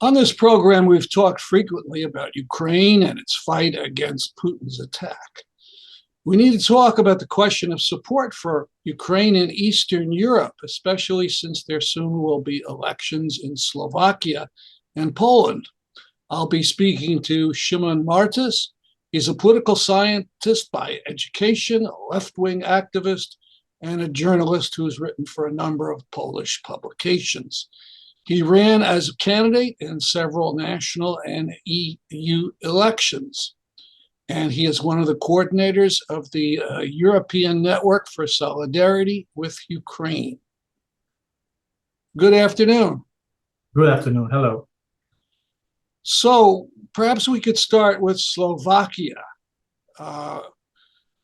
On this program, we've talked frequently about Ukraine and its fight against Putin's attack. We need to talk about the question of support for Ukraine in Eastern Europe, especially since there soon will be elections in Slovakia and Poland. I'll be speaking to Szymon Martys. He's a political scientist by education, a left-wing activist, and a journalist who's written for a number of Polish publications. He ran as a candidate in several national and EU elections, and he is one of the coordinators of the European Network for Solidarity with Ukraine. Good afternoon. Good afternoon. Hello. So perhaps we could start with Slovakia.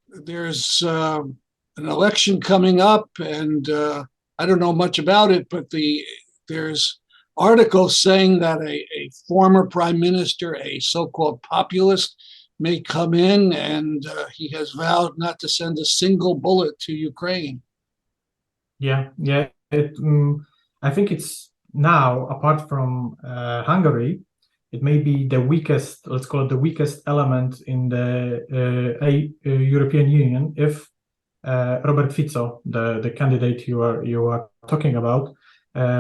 There's an election coming up, and I don't know much about it, but there's articles saying that a former prime minister, a so-called populist, may come in, and he has vowed not to send a single bullet to Ukraine. Yeah. I think it's now, apart from Hungary, it may be the weakest, let's call it the weakest element in the European Union if Robert Fico, the candidate you are talking about,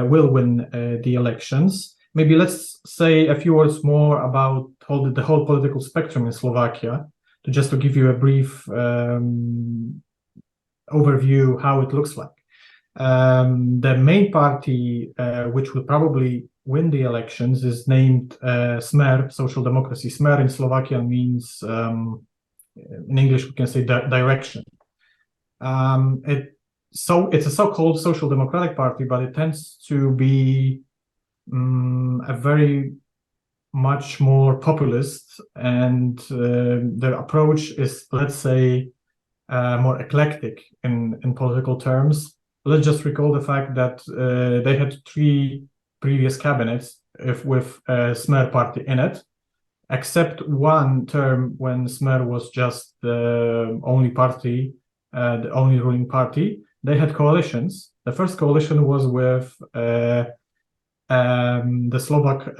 will win the elections. Maybe let's say a few words more about the whole political spectrum in Slovakia, to give you a brief overview how it looks like. The main party which will probably win the elections is named Smer, Social Democracy. Smer in Slovakian means, in English we can say direction. It's a so-called social democratic party, but it tends to be a very much more populist, and their approach is, let's say, more eclectic in political terms. Let's just recall the fact that they had 3 previous cabinets with a Smer party in it, except one term when Smer was just the only party, the only ruling party. They had coalitions. The first coalition was with the Slovak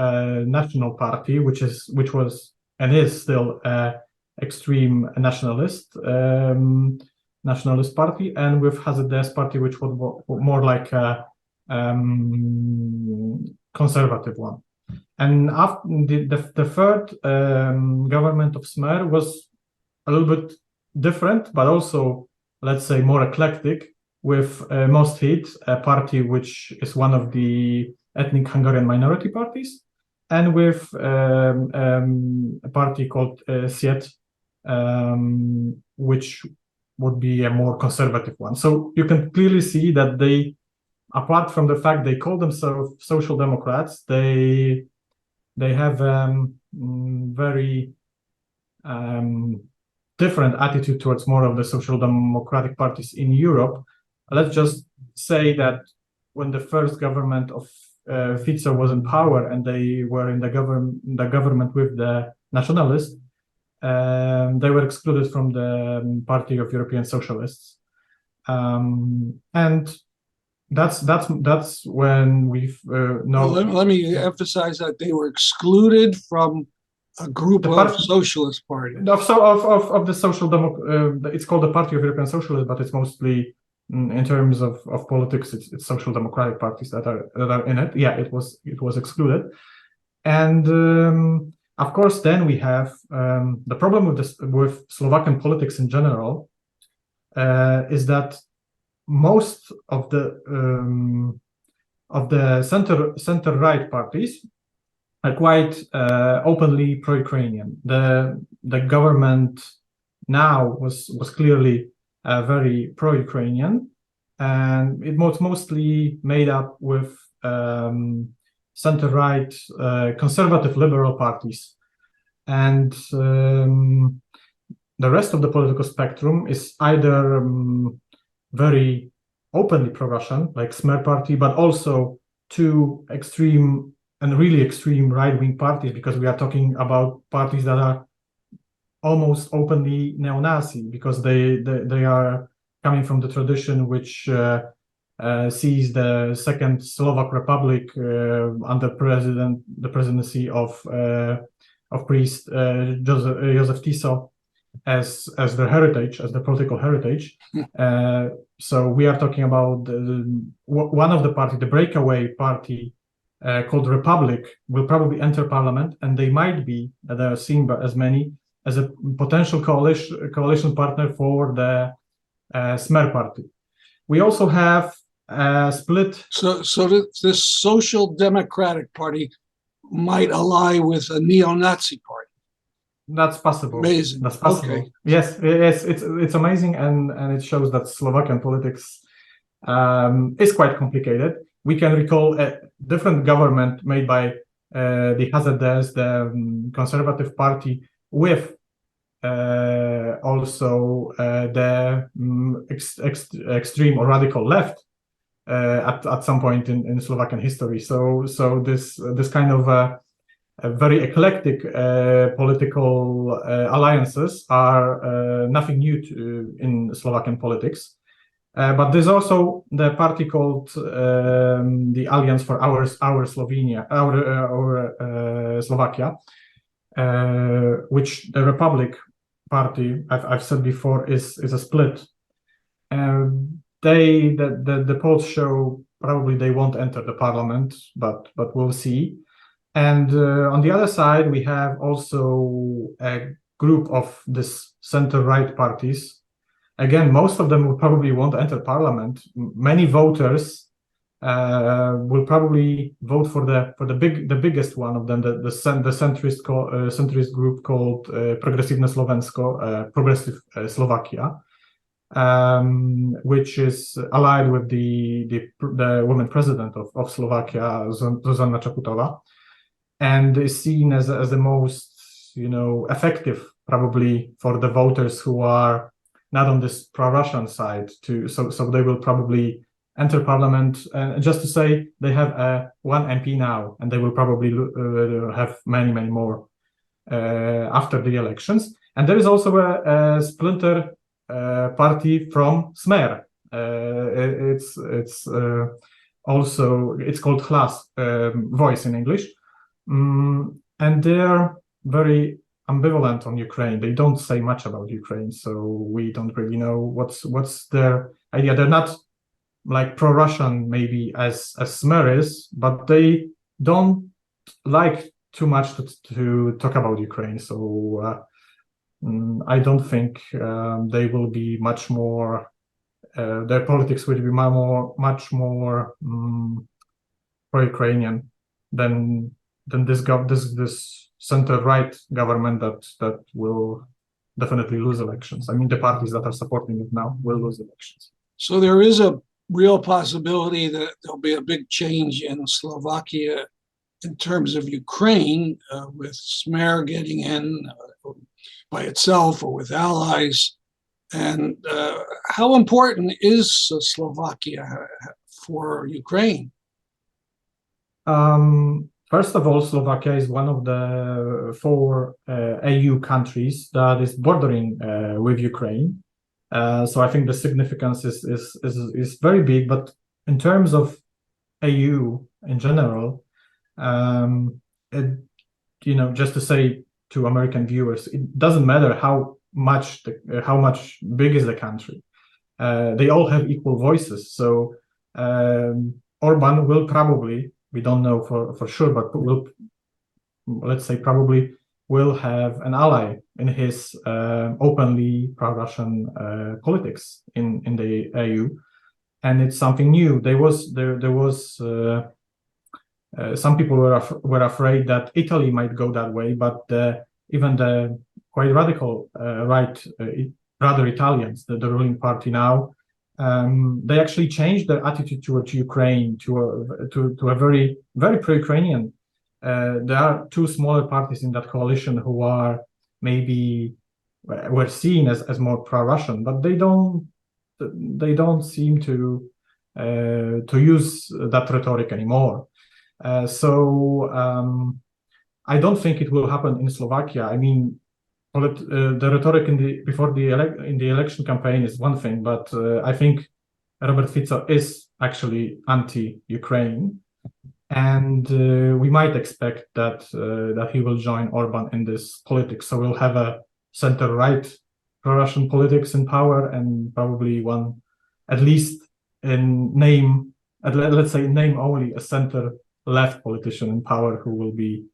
National Party, which was and is still extreme nationalist party, and with Hazardous party, which was more like a conservative one. And after the third government of Smer was a little bit different, but also, let's say, more eclectic, with Most Hit, a party which is one of the ethnic Hungarian minority parties, and with a party called Siet, which would be a more conservative one. So you can clearly see that they, apart from the fact they call themselves social democrats, they have very different attitude towards more of the social democratic parties in Europe. Let's just say that when the first government of Fico was in power and they were in the government with the nationalists, they were excluded from the Party of European Socialists, and that's when we've Well, let me emphasize that they were excluded from a group of socialist parties. Of the social it's called the Party of European Socialists, but it's mostly, in terms of politics, it's social democratic parties that are in it. Yeah, it was excluded, and of course, then we have the problem with Slovakian politics in general is that most of the center right parties are quite openly pro-Ukrainian. The government now was clearly very pro-Ukrainian, and it was mostly made up with center-right conservative liberal parties, and the rest of the political spectrum is either very openly pro-Russian, like Smer party, but also 2 extreme and really extreme right-wing parties, because we are talking about parties that are almost openly neo-Nazi, because they are coming from the tradition which sees the Second Slovak Republic under the presidency of priest Josef Tiso as their heritage, as the political heritage. So we are talking about one of the party, the breakaway party called Republic, will probably enter parliament, and they might be, they are seen by as many, as a potential coalition partner for the Smer party. We also have a split. So this Social Democratic Party might ally with a neo-Nazi party. That's possible. Amazing. That's possible. Okay. Yes, it's amazing, and it shows that Slovakian politics is quite complicated. We can recall a different government made by the HZDS, the Conservative Party, with also the extreme or radical left at some point in Slovakian history. So this kind of a very eclectic political alliances are nothing new in Slovakian politics. But there's also the party called the Alliance for our Slovenia, our Slovakia, which the Republic Party, I've said before, is a split. The polls show probably they won't enter the parliament, but we'll see. And on the other side, we have also a group of this center-right parties. Again, most of them will probably won't enter parliament. Many voters will probably vote for the biggest one of them, the centrist group called Progresívne Slovensko, Progressive Slovakia, which is allied with the woman president of Slovakia, Zuzana Čaputová, and is seen as the most, effective probably for the voters who are not on this pro-Russian side. So they will probably enter parliament. And just to say, they have one MP now, and they will probably have many more after the elections. And there is also a splinter party from Smer. It's called Hlas, voice in English. And they're very ambivalent on Ukraine. They don't say much about Ukraine, so we don't really know what's their idea. They're not like pro-Russian maybe as Smer is, but they don't like too much to talk about Ukraine. So I don't think they will be much more. Their politics will be much more pro-Ukrainian than this center-right government that will definitely lose elections. I mean, the parties that are supporting it now will lose elections. So there is a real possibility that there'll be a big change in Slovakia in terms of Ukraine, with Smer getting in by itself or with allies. And how important is Slovakia for Ukraine? First of all, Slovakia is one of the 4 EU countries that is bordering with Ukraine. So I think the significance is very big. But in terms of EU in general, just to say to American viewers, it doesn't matter how much big is the country. They all have equal voices. So Orban will probably, we don't know for sure, but probably will have an ally in his openly pro-Russian politics in the EU, and it's something new. There was some people were afraid that Italy might go that way, but even the quite radical right, rather Italians, the ruling party now, they actually changed their attitude towards Ukraine to a very pro-Ukrainian. There are 2 smaller parties in that coalition who are maybe were seen as more pro-Russian, but they don't seem to use that rhetoric anymore. So I don't think it will happen in Slovakia. I mean, the rhetoric in the election campaign is one thing, but I think Robert Fico is actually anti-Ukraine, and we might expect that that he will join Orban in this politics. So we'll have a center-right pro-Russian politics in power, and probably one, at least in name, let's say in name only, a center-left politician in power who will be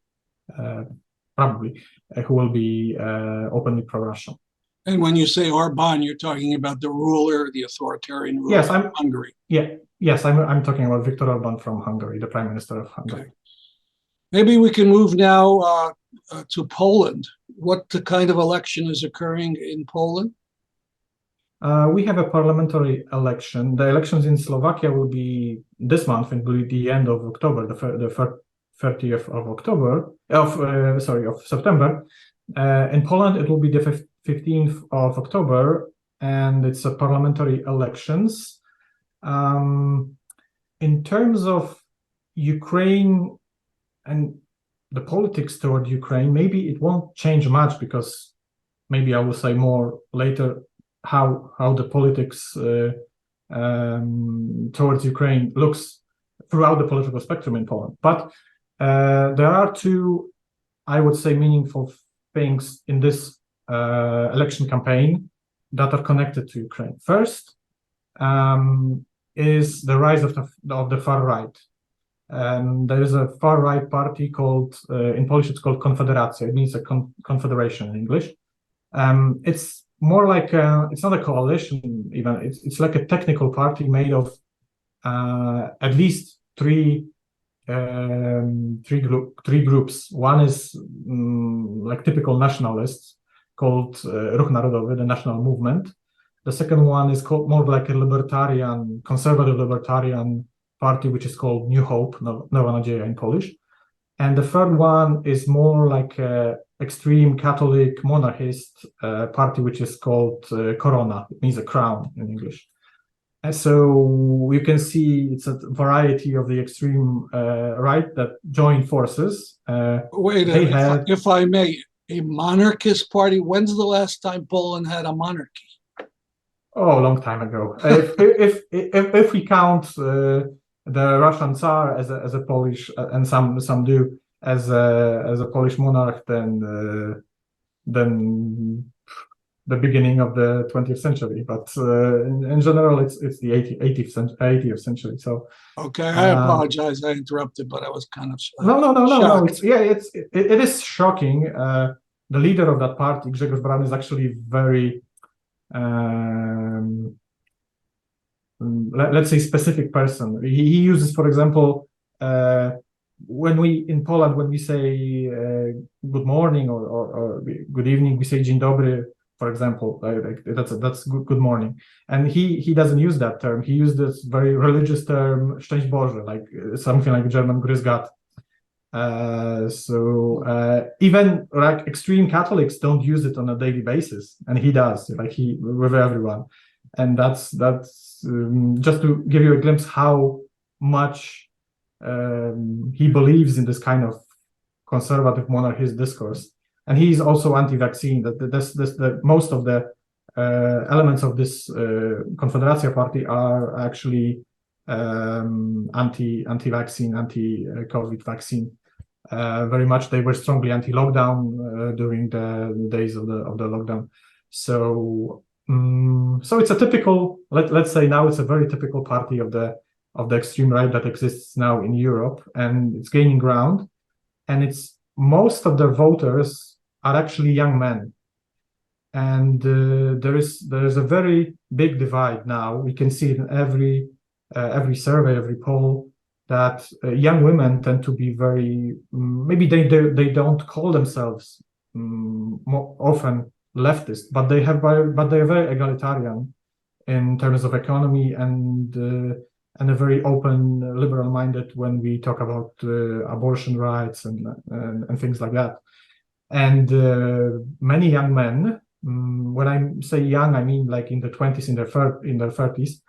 openly pro-Russian. And when you say Orban, you're talking about the ruler, the authoritarian ruler Yes, of Hungary. Yes, I'm talking about Viktor Orban from Hungary, the Prime Minister of Hungary. Okay. Maybe we can move now to Poland. What kind of election is occurring in Poland? We have a parliamentary election. The elections in Slovakia will be this month. It will be the end of October, the 30th of October, of September. In Poland, it will be the 15th of October, and it's a parliamentary elections. In terms of Ukraine and the politics toward Ukraine, maybe it won't change much, because maybe I will say more later how the politics towards Ukraine looks throughout the political spectrum in Poland. But there are two, I would say, meaningful things in this election campaign that are connected to Ukraine. First is the rise of the far right. There is a far right party called, in Polish it's called Konfederacja. It means a confederation in English. It's more like it's not a coalition even. It's like a technical party made of at least three groups. One is like typical nationalists called Ruch Narodowy, the National Movement. The second one is called more like a libertarian, conservative libertarian party, which is called New Hope, Nowa Nadzieja in Polish. And the third one is more like a extreme Catholic monarchist party, which is called Korona. It means a crown in English. And so you can see it's a variety of the extreme right that join forces. Wait, if I may, a monarchist party? When's the last time Poland had a monarchy? Oh, a long time ago. if we count the Russian Tsar as a Polish, and some do as a Polish monarch, then the beginning of the 20th century. But in general, it's the 80th century. So okay, I apologize. I interrupted, but I was kind of no. It is shocking. The leader of that party, Grzegorz Braun, is actually very let's say specific person. He uses, for example, when we in Poland, when we say good morning or good evening, we say dzień dobry, for example. That's good morning, and he doesn't use that term. He used this very religious term, szczęść Boże, like something like German grüß Gott. Even like extreme Catholics don't use it on a daily basis, and he does, like with everyone. And that's just to give you a glimpse how much he believes in this kind of conservative monarchist discourse. And he's also anti-vaccine. That most of the elements of this Konfederacja party are actually anti-vaccine, anti-COVID vaccine. Very much, they were strongly anti-lockdown during the days of the lockdown. So it's a typical, let's say now it's a very typical party of the extreme right that exists now in Europe, and it's gaining ground. And it's most of their voters are actually young men, and there is a very big divide now. We can see it in every survey, every poll, that young women tend to be very, maybe they don't call themselves more often leftist, but they're very egalitarian in terms of economy, and a very open, liberal-minded when we talk about abortion rights and things like that. And many young men, when I say young, I mean like in their 20s, in their 30s.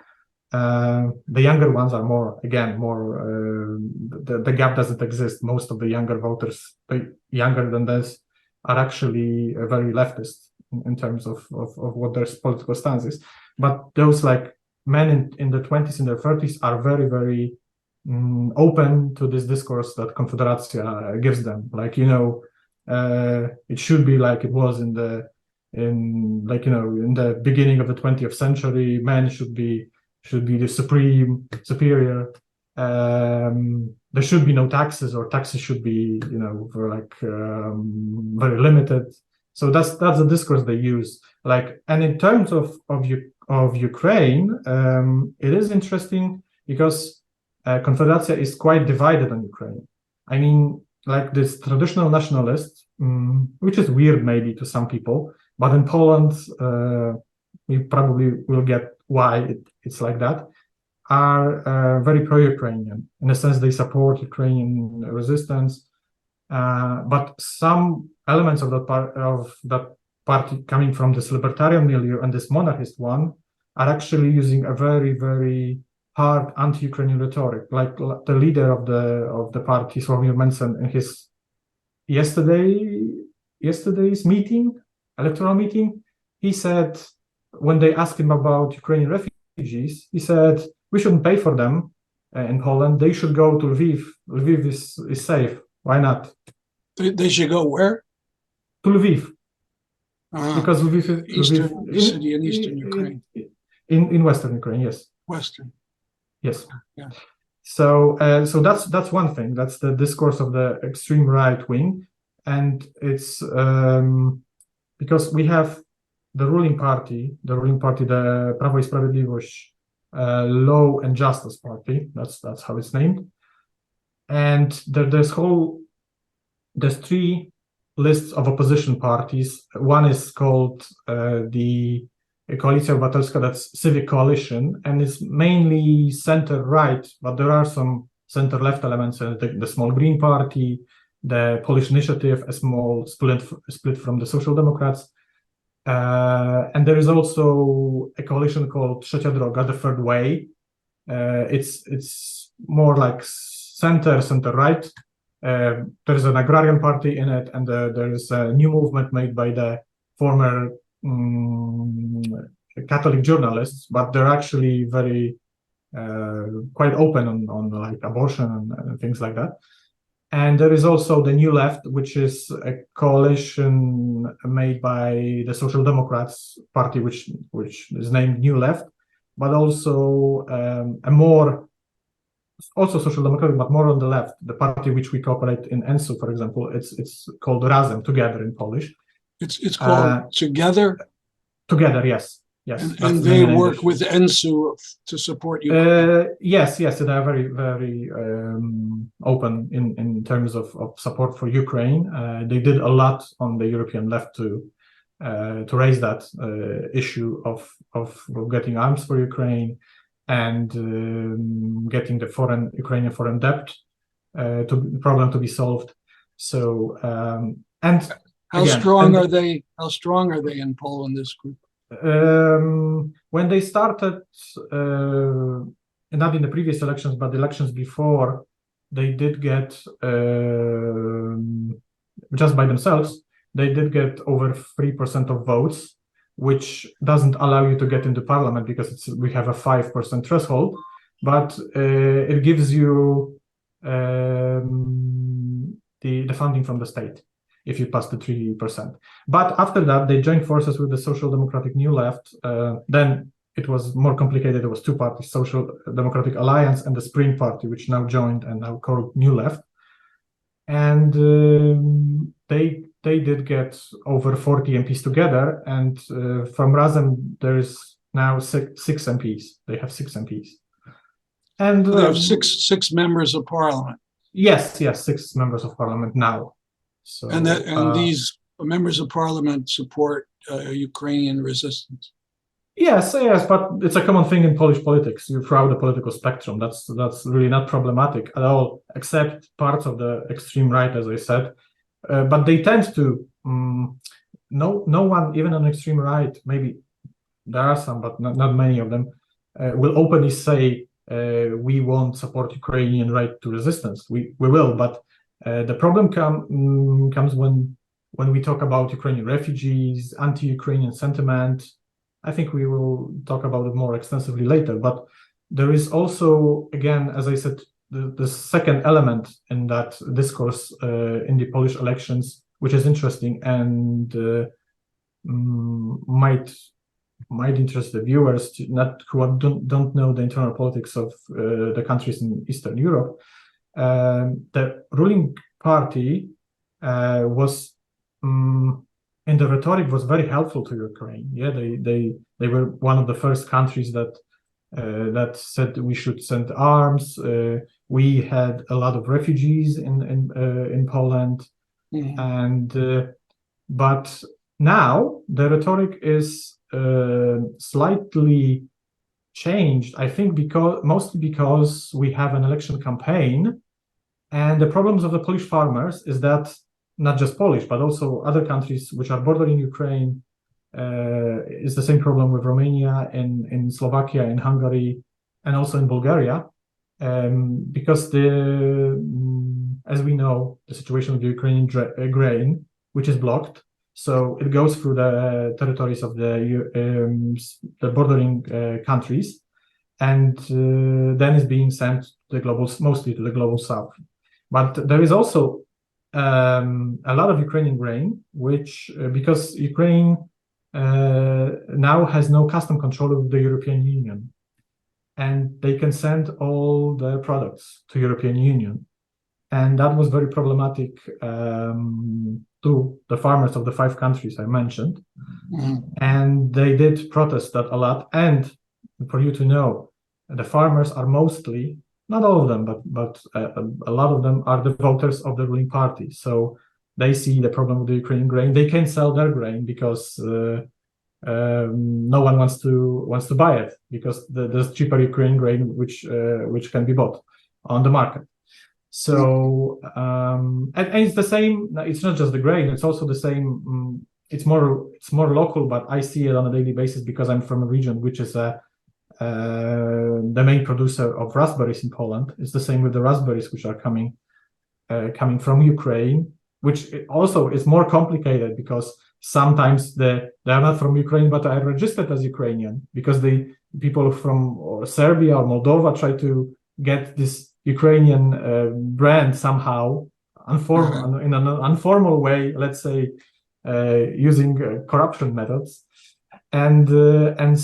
The younger ones are more, the gap doesn't exist. Most of the younger voters, younger than this, are actually very leftist in terms of what their political stance is. But those like men in their 20s, in their 30s are very, very open to this discourse that Konfederacja gives them. Like, it should be like it was in the beginning of the 20th century. Men should be the superior. There should be no taxes, or taxes should be very limited. So that's the discourse they use. And in terms of Ukraine, it is interesting because Konfederacja is quite divided on Ukraine. I mean, this traditional nationalists, which is weird maybe to some people, but in Poland, we probably will get why it's like that, are very pro-Ukrainian. In a sense, they support Ukrainian resistance, but some elements of that party coming from this libertarian milieu and this monarchist one are actually using a very, very hard anti-Ukrainian rhetoric. Like the leader of the party, Sławomir Mencen, in his yesterday's electoral meeting, he said, when they asked him about Ukrainian refugees, he said, we shouldn't pay for them in Poland. They should go to Lviv. Lviv is safe. Why not? They should go where? To Lviv. Because Lviv is city in eastern Ukraine. In western Ukraine, yes. Western. Yes. Yeah. So that's one thing. That's the discourse of the extreme right wing, and it's because we have the ruling party, the Prawo i Sprawiedliwość, Law and Justice Party. That's how it's named, and there's three lists of opposition parties. One is called the Koalicja Obywatelska, that's civic coalition, and it's mainly center-right, but there are some center-left elements, the Small Green Party, the Polish Initiative, a small split from the Social Democrats, and there is also a coalition called Trzecia Droga, the Third Way. It's more like center-right. There's an agrarian party in it, and there is a new movement made by the former Catholic journalists, but they're actually very quite open on like abortion and things like that. And there is also the New Left, which is a coalition made by the Social Democrats Party, which is named New Left, but also also Social Democratic, but more on the left. The party which we cooperate in ENSU, for example, it's called Razem, Together in Polish. It's called Together? Together, yes. And they work with ENSU to support Ukraine? Yes, they are very, very open in terms of support for Ukraine. They did a lot on the European left to raise that issue of getting arms for Ukraine and getting the Ukrainian foreign debt problem to be solved. So and how strong are they? How strong are they in Poland? This group. When they started, not in the previous elections, but the elections before, they did get just by themselves. They did get over 3% of votes, which doesn't allow you to get into parliament because we have a 5% threshold, but it gives you the funding from the state if you pass the 3%. But after that, they joined forces with the Social Democratic New Left. Then it was more complicated. There was two parties, Social Democratic Alliance and the Spring Party, which now joined and now called New Left. And they did get over 40 MPs together. And from Razem, there is now six MPs. They have 6 MPs. And they have six members of parliament. Yes, 6 members of parliament now. So, and these members of parliament support Ukrainian resistance. Yes, but it's a common thing in Polish politics throughout the political spectrum. That's really not problematic at all, except parts of the extreme right, as I said. But they tend to no one, even on extreme right, maybe there are some, but not many of them, will openly say we won't support Ukrainian right to resistance. We will, but the problem comes when we talk about Ukrainian refugees, anti-Ukrainian sentiment, I think we will talk about it more extensively later. But there is also, again, as I said, the second element in that discourse in the Polish elections, which is interesting and might interest the viewers who don't know the internal politics of the countries in Eastern Europe. The ruling party was in the rhetoric was very helpful to Ukraine. Yeah, they were one of the first countries that said we should send arms. We had a lot of refugees in Poland, but now the rhetoric is slightly changed. I think mostly because we have an election campaign, and the problems of the Polish farmers is that not just Polish, but also other countries which are bordering Ukraine. Is the same problem with Romania, in Slovakia, in Hungary, and also in Bulgaria, because as we know, the situation with the Ukrainian grain, which is blocked, so it goes through the territories of the bordering countries, and then is being sent to mostly to the global south. But there is also a lot of Ukrainian grain, which because Ukraine now has no custom control of the European Union, and they can send all their products to European Union, and that was very problematic to the farmers of the 5 countries I mentioned, and they did protest that a lot. And for you to know, the farmers are mostly, not all of them, but a lot of them are the voters of the ruling party. So they see the problem with the Ukrainian grain. They can't sell their grain because no one wants to buy it, because there's cheaper Ukrainian grain which can be bought on the market. So and it's the same. It's not just the grain; it's also the same. It's more local, but I see it on a daily basis because I'm from a region which is the main producer of raspberries in Poland. It's the same with the raspberries which are coming from Ukraine, which also is more complicated because sometimes they are not from Ukraine but are registered as Ukrainian, because the people from Serbia or Moldova try to get this Ukrainian brand somehow in an informal way, let's say, using corruption methods, and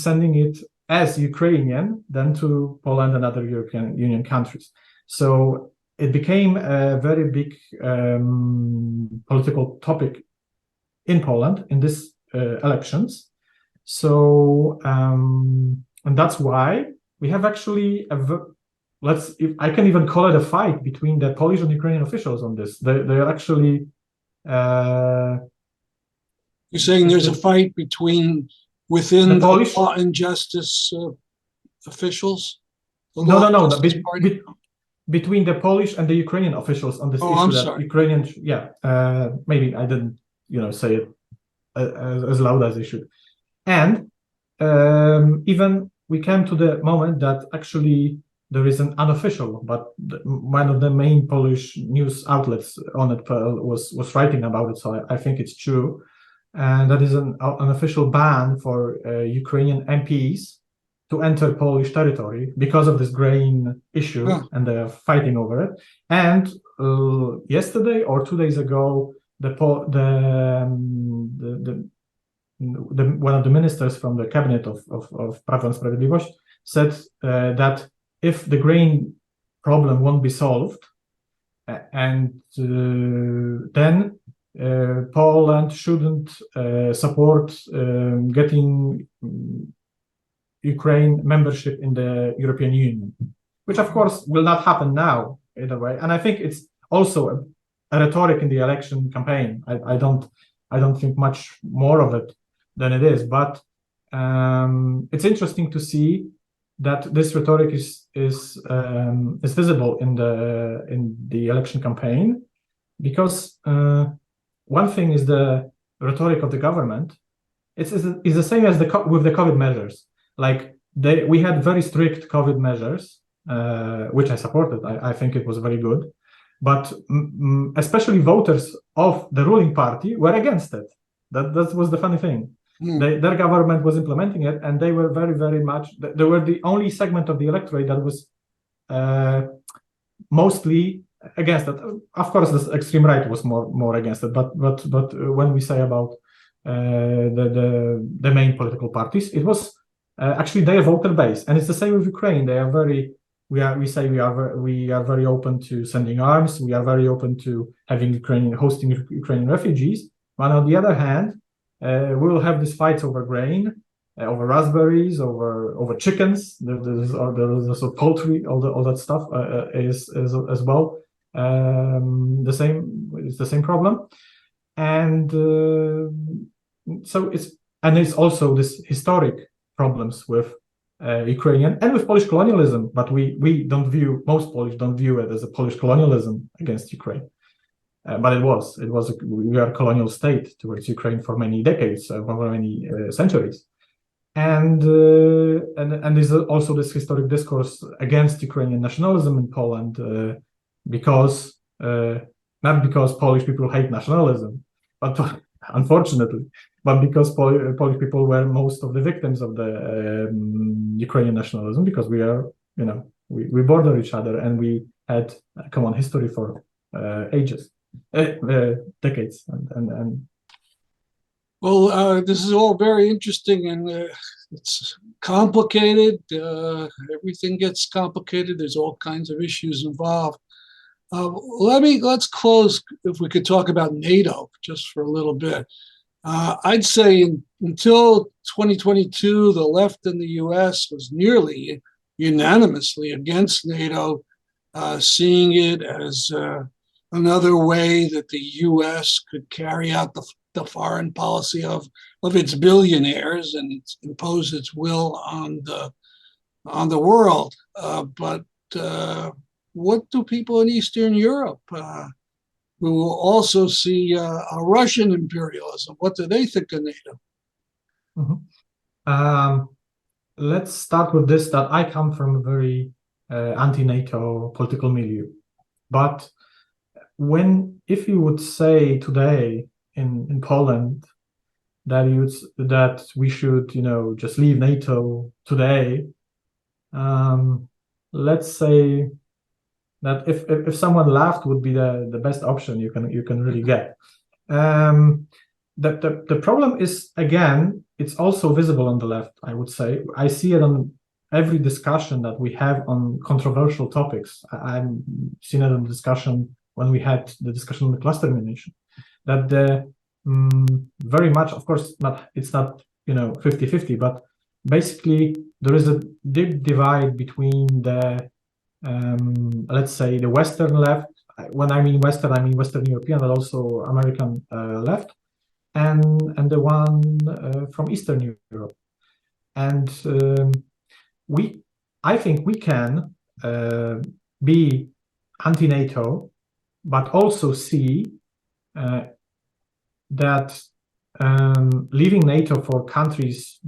sending it as Ukrainian then to Poland and other European Union countries. So it became a very big political topic in Poland in these elections. So and that's why we have actually if I can even call it a fight between the Polish and Ukrainian officials on this. They are actually. You're saying there's a fight within the Polish law and justice officials? No. Between the Polish and the Ukrainian officials on this issue. I'm sorry. Ukrainian, maybe I didn't, say it as loud as I should. And even we came to the moment that actually there is an unofficial, but one of the main Polish news outlets on it was writing about it, so I think it's true. And that is an official ban for Ukrainian MPs to enter Polish territory because of this grain issue, and they're fighting over it. And yesterday or 2 days ago, one of the ministers from the cabinet of Prawo and Sprawiedliwość said that if the grain problem won't be solved, and then Poland shouldn't support getting Ukraine membership in the European Union, which of course will not happen now either way. And I think it's also a rhetoric in the election campaign. I don't think much more of it than it is, but it's interesting to see that this rhetoric is visible in the election campaign, because one thing is the rhetoric of the government. It's the same as with the COVID measures. Like we had very strict COVID measures, which I supported. I think it was very good, but especially voters of the ruling party were against it. That was the funny thing. Their government was implementing it, and they were very much. They were the only segment of the electorate that was mostly against it. Of course, the extreme right was more against it. But when we say about the main political parties, it was actually their voter base, and it's the same with Ukraine. They are very. We are very open to sending arms. We are very open to hosting Ukrainian refugees. But on the other hand, we will have these fights over grain, over raspberries, over chickens. There's also poultry, all that stuff is as well. It's the same problem, and so it's also this historic problems with Ukrainian and with Polish colonialism, but most Polish don't view it as a Polish colonialism against Ukraine. But we are a colonial state towards Ukraine for many decades, for many centuries, and there's also this historic discourse against Ukrainian nationalism in Poland, because not because Polish people hate nationalism, but unfortunately, but because Polish people were most of the victims of the Ukrainian nationalism, because we are, we border each other and we had a common history for ages. Decades and Well, this is all very interesting, and it's complicated. Everything gets complicated. There's all kinds of issues involved. Let's close, if we could talk about NATO just for a little bit. I'd say until 2022, the left in the US was nearly unanimously against NATO, seeing it as another way that the U.S. could carry out the foreign policy of its billionaires and impose its will on the world. But what do people in Eastern Europe, who will also see a Russian imperialism, what do they think of NATO? Mm-hmm. Let's start with this, that I come from a very anti-NATO political milieu. But if you would say today in Poland that we should, just leave NATO today, let's say that if someone laughed would be the best option you can really get. The problem is, again, it's also visible on the left, I would say. I see it on every discussion that we have on controversial topics. I've seen it in the discussion when we had the discussion on the cluster munition, that very much, of course, it's not 50-50, but basically there is a deep divide between the let's say the Western left. When I mean Western, I mean Western European, but also American left, and the one from Eastern Europe. And I think we can be anti-NATO, but also see that leaving NATO for countries,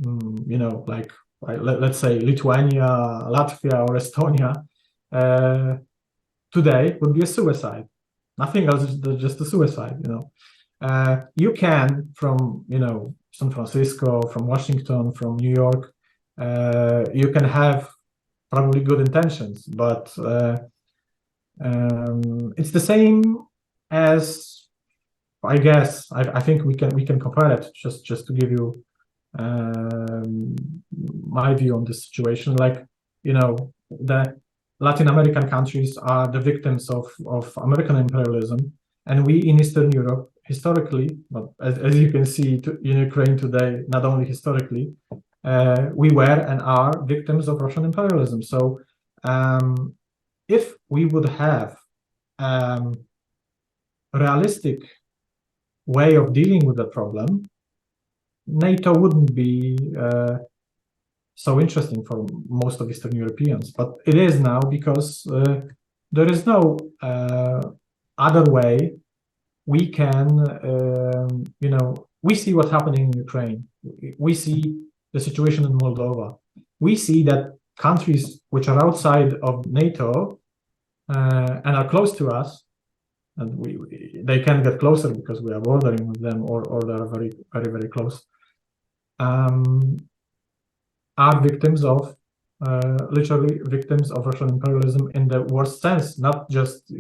like let's say Lithuania, Latvia, or Estonia, today would be a suicide. Nothing else, just a suicide. You can, from San Francisco, from Washington, from New York, you can have probably good intentions, but it's the same as, I guess, I think we can compare it, just to give you my view on this situation. Like, the Latin American countries are the victims of American imperialism, and we in Eastern Europe, historically, but as you can see in Ukraine today, not only historically, we were and are victims of Russian imperialism. So if we would have a realistic way of dealing with the problem, NATO wouldn't be so interesting for most of Eastern Europeans. But it is now, because there is no other way. We can, we see what's happening in Ukraine. We see the situation in Moldova. We see that countries which are outside of NATO and are close to us, and they can get closer because we are bordering with them, or they are very, very, very close. are victims of, literally victims of Russian imperialism in the worst sense, not just,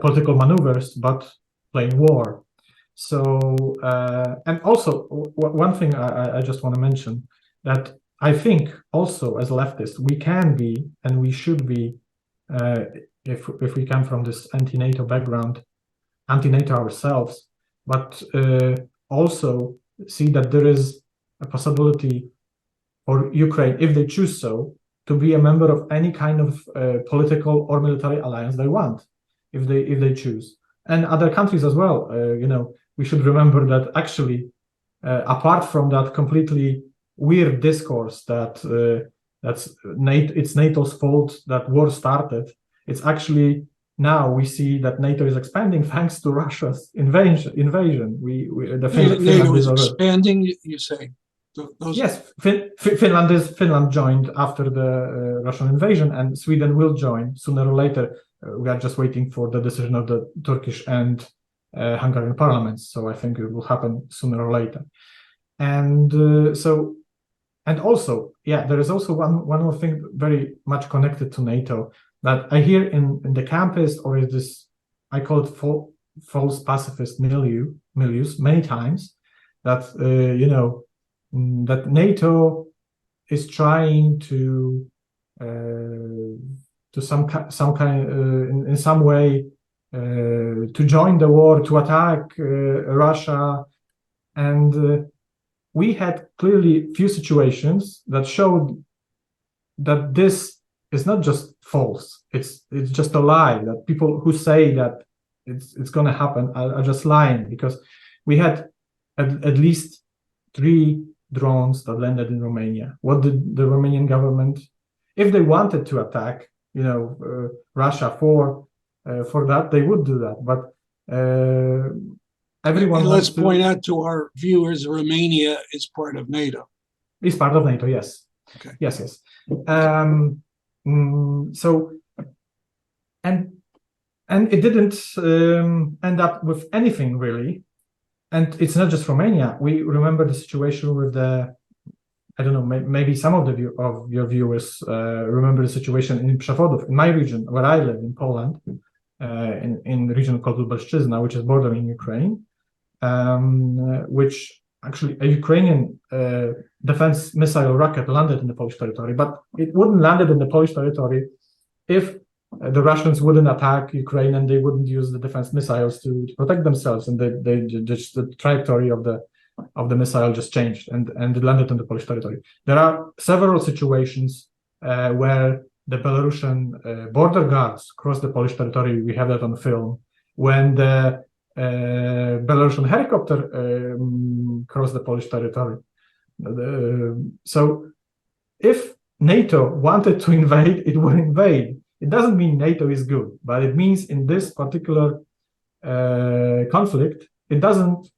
political maneuvers, but plain war. So, and also one thing I just want to mention, that I think also as leftists, we can be, and we should be, if we come from this anti-NATO background, anti-NATO ourselves, but also see that there is a possibility for Ukraine, if they choose so, to be a member of any kind of political or military alliance they want, if they choose, and other countries as well. We should remember that actually, apart from that completely weird discourse that it's NATO's fault that war started, it's actually now we see that NATO is expanding thanks to Russia's invasion. NATO is expanding, you say? Yes, Finland joined after the Russian invasion, and Sweden will join sooner or later. We are just waiting for the decision of the Turkish and Hungarian parliaments, so I think it will happen sooner or later. And also, there is also one more thing very much connected to NATO that I hear in the campus, or is this, I call it false pacifist milieus many times, that that NATO is trying to some kind in some way to join the war, to attack Russia, and we had clearly few situations that showed that this is not just false; it's just a lie. That people who say that it's going to happen are just lying, because we had at least 3 drones that landed in Romania. What did the Romanian government, if they wanted to attack, Russia for that, they would do that. But everyone. Let's point out to our viewers, Romania is part of NATO. Is part of NATO, yes. Okay. Yes. So, and it didn't end up with anything really. And it's not just Romania. We remember the situation with the, I don't know, maybe some of your viewers remember the situation in Przechodów, in my region, where I live in Poland, in the region called Lubelszczyzna, which is bordering Ukraine, which actually a Ukrainian defense missile rocket landed in the Polish territory, but it wouldn't landed in the Polish territory if the Russians wouldn't attack Ukraine, and they wouldn't use the defense missiles to protect themselves, and the trajectory of the missile just changed and it landed on the Polish territory. There are several situations where the Belarusian border guards cross the Polish territory. We have that on film, when the Belarusian helicopter crossed the Polish territory. So if NATO wanted to invade, it would invade. It doesn't mean NATO is good, but it means in this particular conflict, it doesn't,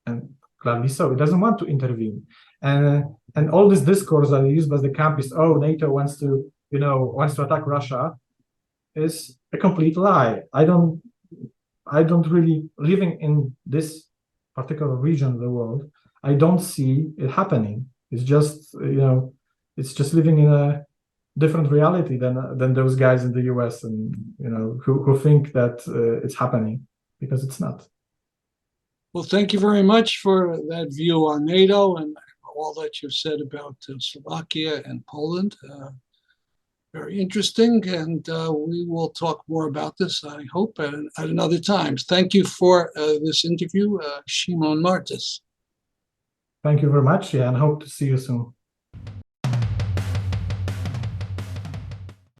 and gladly so, it doesn't want to intervene. And all this discourse that is used by the camp is, oh, NATO wants to attack Russia, is a complete lie. I don't really, living in this particular region of the world, I don't see it happening. It's just, it's just living in a different reality than those guys in the US, and who think that it's happening, because it's not. Well, thank you very much for that view on NATO and all that you've said about Slovakia and Poland. Very interesting, and we will talk more about this, I hope, at another time. Thank you for this interview, Szymon Martys. Thank you very much, and hope to see you soon.